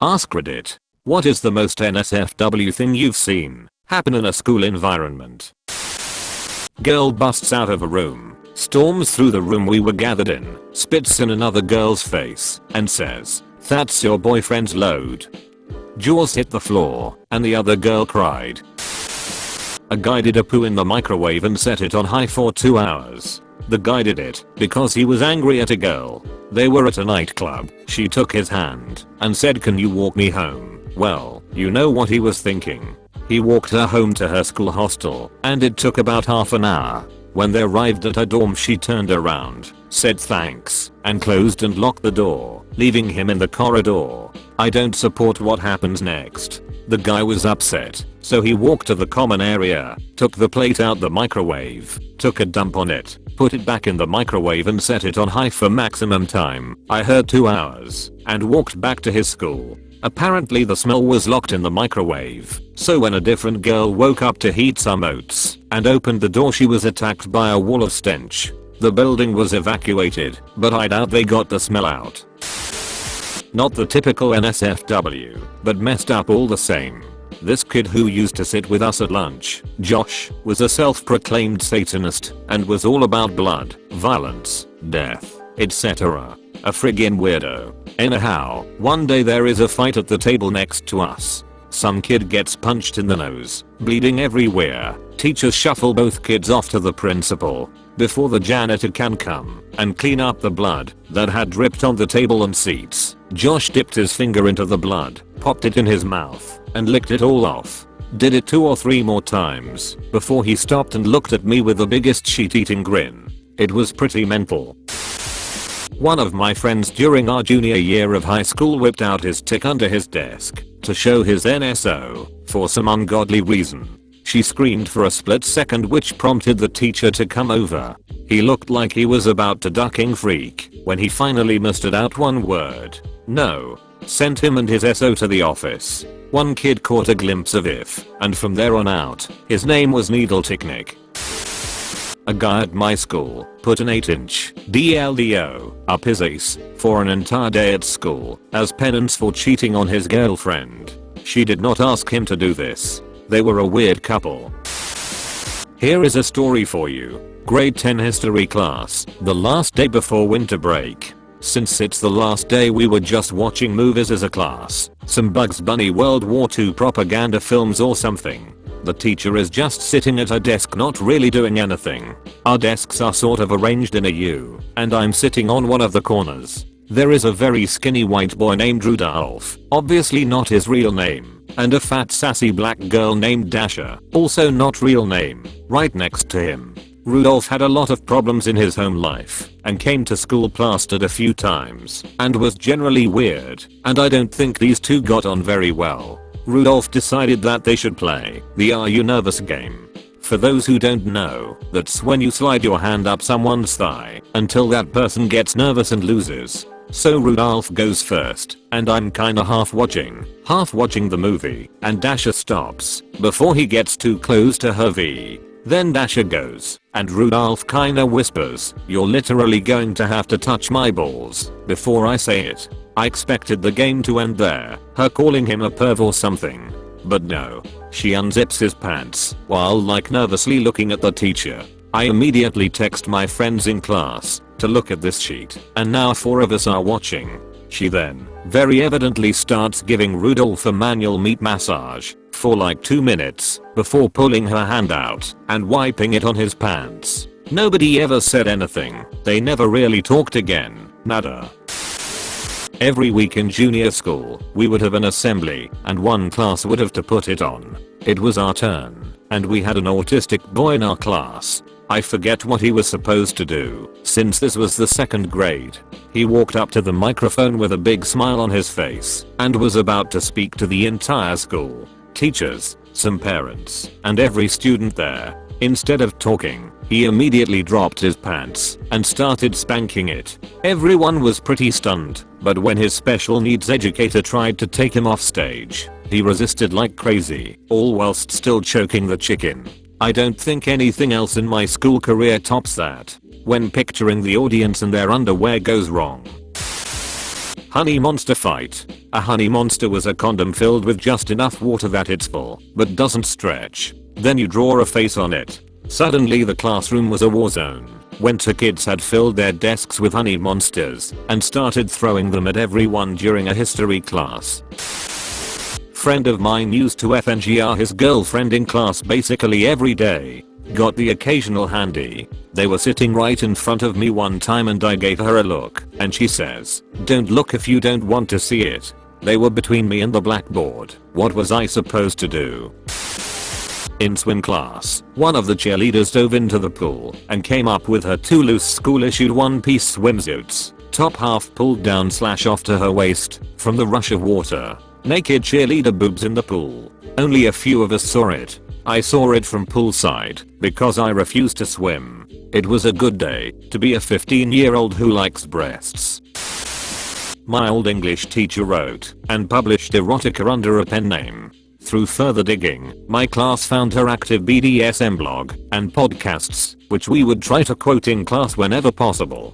AskReddit. What is the most NSFW thing you've seen happen in a school environment? Girl busts out of a room, storms through the room we were gathered in, spits in another girl's face, and says, "That's your boyfriend's load." Jaws hit the floor, and the other girl cried. A guy did a poo in the microwave and set it on high for 2 hours. The guy did it because he was angry at a girl. They were at a nightclub. She took his hand and said, "Can you walk me home?" Well, you know what he was thinking. He walked her home to her school hostel, and it took about half an hour. When they arrived at her dorm, she turned around, said thanks, and closed and locked the door, leaving him in the corridor. I don't support what happens next. The guy was upset, so he walked to the common area, took the plate out the microwave, took a dump on it, put it back in the microwave and set it on high for maximum time. I heard 2 hours, and walked back to his school. Apparently the smell was locked in the microwave, so when a different girl woke up to heat some oats and opened the door, she was attacked by a wall of stench. The building was evacuated, but I doubt they got the smell out. Not the typical NSFW, but messed up all the same. This kid who used to sit with us at lunch, Josh, was a self-proclaimed Satanist and was all about blood, violence, death, etc. A friggin' weirdo. Anyhow, one day there is a fight at the table next to us. Some kid gets punched in the nose, bleeding everywhere. Teachers shuffle both kids off to the principal before the janitor can come and clean up the blood that had dripped on the table and seats. Josh dipped his finger into the blood, popped it in his mouth, and licked it all off. Did it 2 or 3 more times before he stopped and looked at me with the biggest sheet-eating grin. It was pretty mental. One of my friends during our junior year of high school whipped out his tick under his desk to show his NSO for some ungodly reason. She screamed for a split second, which prompted the teacher to come over. He looked like he was about to ducking freak when he finally mustered out one word: "No." Sent him and his SO to the office. One kid caught a glimpse of if, and from there on out, his name was Needle Ticknick. A guy at my school put an 8-inch DLDO up his ace for an entire day at school as penance for cheating on his girlfriend. She did not ask him to do this. They were a weird couple. Here is a story for you. Grade 10 history class, the last day before winter break. Since it's the last day, we were just watching movies as a class. Some Bugs Bunny World War II propaganda films or something. The teacher is just sitting at her desk not really doing anything. Our desks are sort of arranged in a U, and I'm sitting on one of the corners. There is a very skinny white boy named Rudolph, obviously not his real name, and a fat sassy black girl named Dasha, also not real name, right next to him. Rudolph had a lot of problems in his home life and came to school plastered a few times and was generally weird, and I don't think these two got on very well. Rudolph decided that they should play the "Are You Nervous" game. For those who don't know, that's when you slide your hand up someone's thigh until that person gets nervous and loses. So Rudolph goes first, and I'm kinda half watching the movie, and Dasha stops before he gets too close to her V. Then Dasha goes, and Rudolph kinda whispers, "You're literally going to have to touch my balls before I say it." I expected the game to end there, her calling him a perv or something. But no. She unzips his pants while nervously looking at the teacher. I immediately text my friends in class to look at this sheet, and now 4 of us are watching. She then, very evidently, starts giving Rudolph a manual meat massage for 2 minutes before pulling her hand out and wiping it on his pants. Nobody ever said anything. They never really talked again. Nada. Every week in junior school, we would have an assembly, and one class would have to put it on. It was our turn, and we had an autistic boy in our class. I forget what he was supposed to do, since this was the 2nd grade. He walked up to the microphone with a big smile on his face, and was about to speak to the entire school. Teachers, some parents, and every student there. Instead of talking, he immediately dropped his pants and started spanking it. Everyone was pretty stunned, but when his special needs educator tried to take him off stage, he resisted like crazy, all whilst still choking the chicken. I don't think anything else in my school career tops that. When picturing the audience and their underwear goes wrong. Honey monster fight. A honey monster was a condom filled with just enough water that it's full, but doesn't stretch. Then you draw a face on it. Suddenly the classroom was a war zone. When two kids had filled their desks with honey monsters and started throwing them at everyone during a history class. Friend of mine used to FNGR his girlfriend in class basically every day. Got the occasional handy. They were sitting right in front of me one time and I gave her a look and she says, "Don't look if you don't want to see it." They were between me and the blackboard. What was I supposed to do? In swim class, one of the cheerleaders dove into the pool and came up with her 2 loose school-issued one-piece swimsuits, top half pulled down / off to her waist from the rush of water. Naked cheerleader boobs in the pool. Only a few of us saw it. I saw it from poolside because I refused to swim. It was a good day to be a 15-year-old who likes breasts. My old English teacher wrote and published erotica under a pen name. Through further digging, my class found her active BDSM blog and podcasts, which we would try to quote in class whenever possible.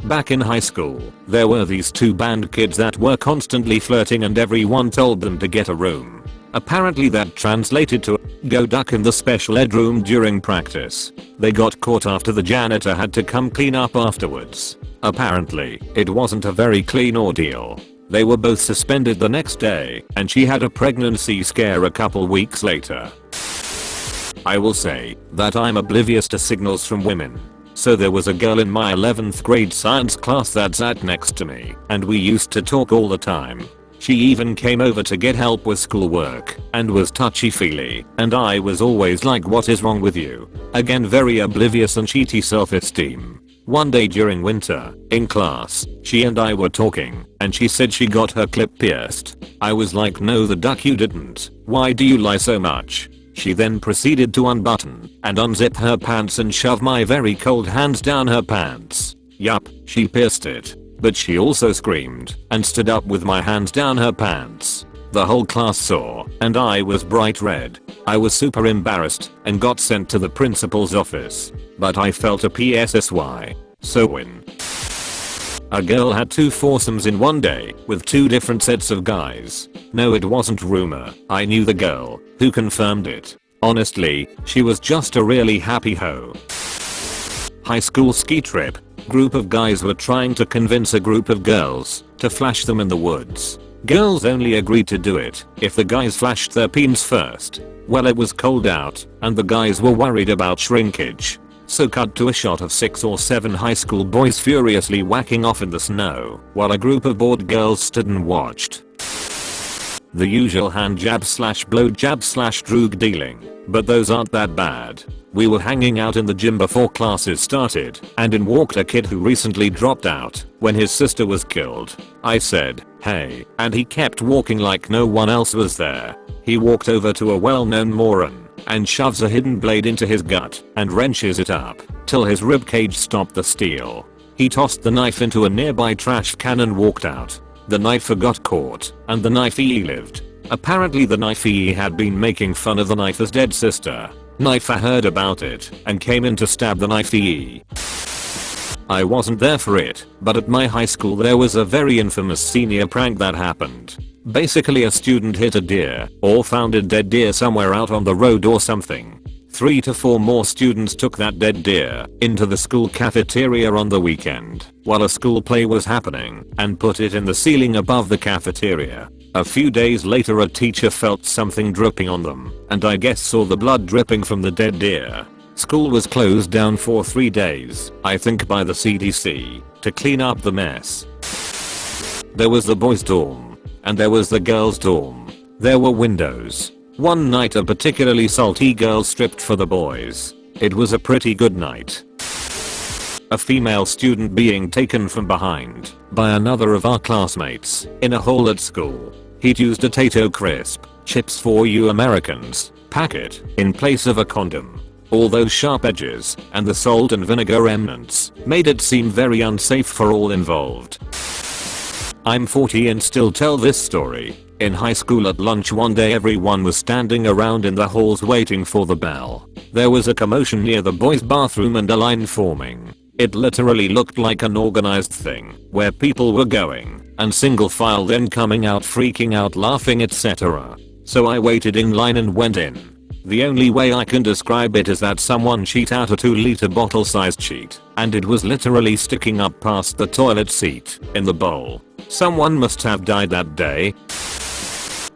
Back in high school, there were these 2 band kids that were constantly flirting and everyone told them to get a room. Apparently that translated to go duck in the special ed room during practice. They got caught after the janitor had to come clean up afterwards. Apparently, it wasn't a very clean ordeal. They were both suspended the next day, and she had a pregnancy scare a couple weeks later. I will say that I'm oblivious to signals from women. So there was a girl in my 11th grade science class that sat next to me, and we used to talk all the time. She even came over to get help with schoolwork, and was touchy-feely, and I was always like, "What is wrong with you?" Again, very oblivious and cheaty self-esteem. One day during winter, in class, she and I were talking, and she said she got her clip pierced. I was like, "No the duck you didn't. Why do you lie so much?" She then proceeded to unbutton and unzip her pants and shove my very cold hands down her pants. Yup, she pierced it. But she also screamed and stood up with my hands down her pants. The whole class saw, and I was bright red. I was super embarrassed and got sent to the principal's office. But I felt a PSSY. So when a girl had 2 foursomes in one day with 2 different sets of guys. No, it wasn't rumor. I knew the girl who confirmed it. Honestly, she was just a really happy hoe. High school ski trip. Group of guys were trying to convince a group of girls to flash them in the woods. Girls only agreed to do it if the guys flashed their peens first. Well, it was cold out and the guys were worried about shrinkage. So cut to a shot of 6 or 7 high school boys furiously whacking off in the snow while a group of bored girls stood and watched. The usual hand jab / blow jab / droog dealing, but those aren't that bad. We were hanging out in the gym before classes started, and in walked a kid who recently dropped out when his sister was killed. I said, "Hey," and he kept walking like no one else was there. He walked over to a well-known moron and shoves a hidden blade into his gut and wrenches it up till his ribcage stopped the steel. He tossed the knife into a nearby trash can and walked out. The knifer got caught, and the knifey lived. Apparently the knifey had been making fun of the knifer's dead sister. Knifer heard about it and came in to stab the knifey. I wasn't there for it, but at my high school there was a very infamous senior prank that happened. Basically a student hit a deer or found a dead deer somewhere out on the road or something. 3 to 4 more students took that dead deer into the school cafeteria on the weekend while a school play was happening and put it in the ceiling above the cafeteria. A few days later a teacher felt something dripping on them and I guess saw the blood dripping from the dead deer. School was closed down for 3 days, I think by the CDC, to clean up the mess. There was the boys' dorm, and there was the girls' dorm. There were windows. One night a particularly salty girl stripped for the boys. It was a pretty good night. A female student being taken from behind by another of our classmates in a hall at school. He'd used a Tato crisp, chips for you Americans, packet in place of a condom. All those sharp edges and the salt and vinegar remnants made it seem very unsafe for all involved. I'm 40 and still tell this story. In high school at lunch one day everyone was standing around in the halls waiting for the bell. There was a commotion near the boys' bathroom and a line forming. It literally looked like an organized thing where people were going and single file then coming out freaking out laughing etc. So I waited in line and went in. The only way I can describe it is that someone cheat out a 2-liter bottle sized sheet and it was literally sticking up past the toilet seat in the bowl. Someone must have died that day.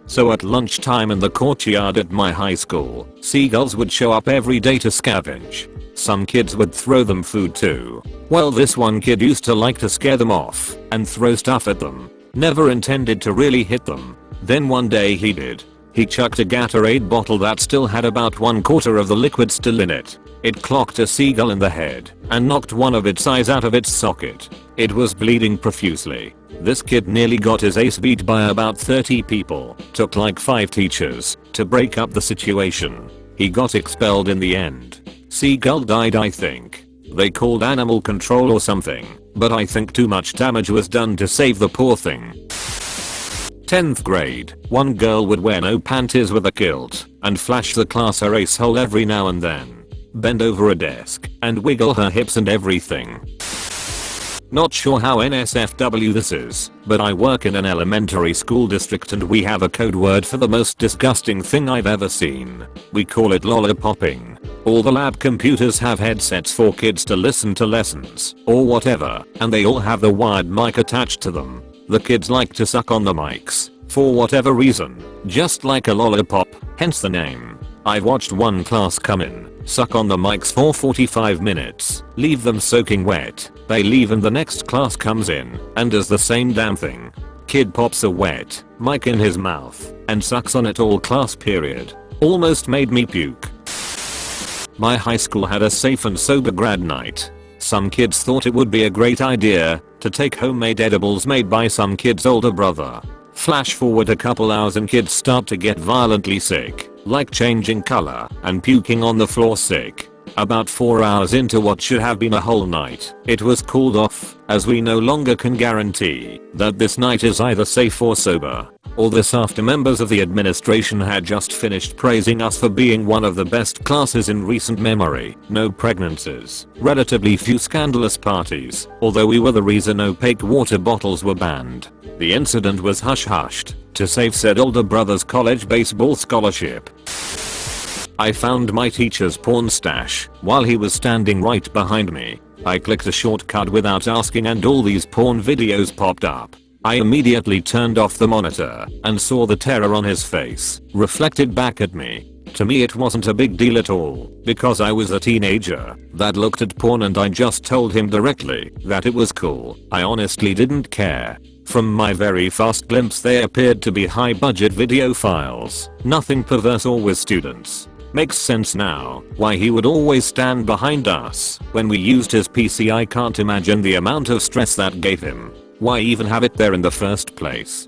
So at lunchtime in the courtyard at my high school, seagulls would show up every day to scavenge. Some kids would throw them food too. Well, this one kid used to like to scare them off and throw stuff at them. Never intended to really hit them. Then one day he did. He chucked a Gatorade bottle that still had about 1/4 of the liquid still in it. It clocked a seagull in the head and knocked one of its eyes out of its socket. It was bleeding profusely. This kid nearly got his ace beat by about 30 people. Took like 5 teachers to break up the situation. He got expelled in the end. Seagull died, I think. They called animal control or something, but I think too much damage was done to save the poor thing. 10th grade, one girl would wear no panties with a kilt and flash the class her ace hole every now and then. Bend over a desk and wiggle her hips and everything. Not sure how NSFW this is, but I work in an elementary school district and we have a code word for the most disgusting thing I've ever seen. We call it lollipopping. All the lab computers have headsets for kids to listen to lessons or whatever, and they all have the wired mic attached to them. The kids like to suck on the mics for whatever reason, just like a lollipop, hence the name. I've watched one class come in, suck on the mics for 45 minutes, leave them soaking wet, they leave and the next class comes in and does the same damn thing. Kid pops a wet mic in his mouth and sucks on it all class period. Almost made me puke. My high school had a safe and sober grad night. Some kids thought it would be a great idea to take homemade edibles made by some kid's older brother. Flash forward a couple hours and kids start to get violently sick, like changing color and puking on the floor sick. About 4 hours into what should have been a whole night, it was called off, as we no longer can guarantee that this night is either safe or sober. All this after members of the administration had just finished praising us for being one of the best classes in recent memory. No pregnancies, relatively few scandalous parties, although we were the reason opaque water bottles were banned. The incident was hush-hushed to save said older brother's college baseball scholarship. I found my teacher's porn stash while he was standing right behind me. I clicked a shortcut without asking and all these porn videos popped up. I immediately turned off the monitor and saw the terror on his face reflected back at me. To me it wasn't a big deal at all because I was a teenager that looked at porn and I just told him directly that it was cool. I honestly didn't care. From my very fast glimpse they appeared to be high budget video files, nothing perverse or with students. Makes sense now why he would always stand behind us when we used his PC. I can't imagine the amount of stress that gave him. Why even have it there in the first place?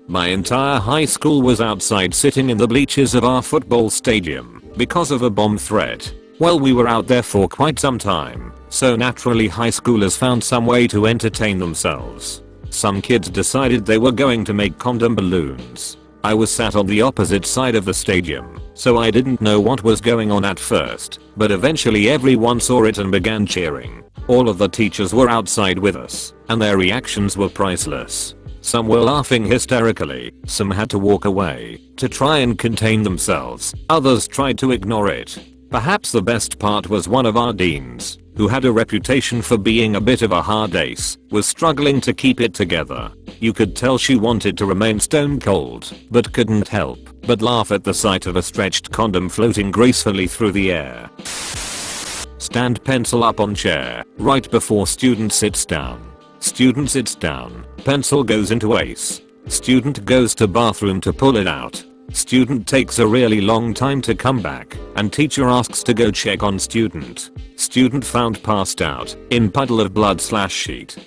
My entire high school was outside sitting in the bleachers of our football stadium because of a bomb threat. Well, we were out there for quite some time, so naturally high schoolers found some way to entertain themselves. Some kids decided they were going to make condom balloons. I was sat on the opposite side of the stadium, so I didn't know what was going on at first, but eventually everyone saw it and began cheering. All of the teachers were outside with us, and their reactions were priceless. Some were laughing hysterically, some had to walk away to try and contain themselves, others tried to ignore it. Perhaps the best part was one of our deans, who had a reputation for being a bit of a hard ace, was struggling to keep it together. You could tell she wanted to remain stone cold, but couldn't help but laugh at the sight of a stretched condom floating gracefully through the air. Stand pencil up on chair, right before student sits down. Student sits down, pencil goes into ace. Student goes to bathroom to pull it out. Student takes a really long time to come back, and teacher asks to go check on student. Student found passed out, in puddle of blood / sheet.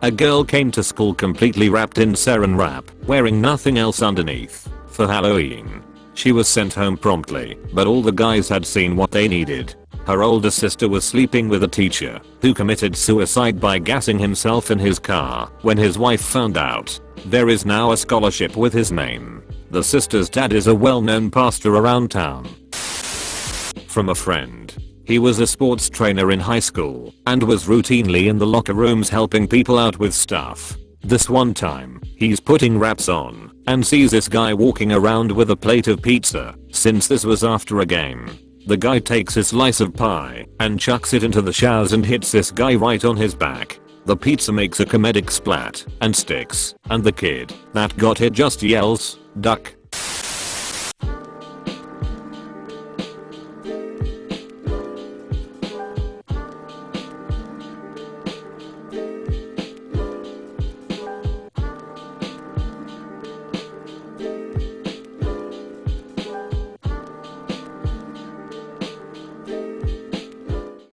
A girl came to school completely wrapped in saran wrap, wearing nothing else underneath, for Halloween. She was sent home promptly, but all the guys had seen what they needed. Her older sister was sleeping with a teacher, who committed suicide by gassing himself in his car when his wife found out. There is now a scholarship with his name. The sister's dad is a well-known pastor around town. From a friend. He was a sports trainer in high school and was routinely in the locker rooms helping people out with stuff. This one time, he's putting wraps on and sees this guy walking around with a plate of pizza. Since this was after a game, the guy takes a slice of pie and chucks it into the showers and hits this guy right on his back. The pizza makes a comedic splat and sticks, and the kid that got hit just yells, "Duck."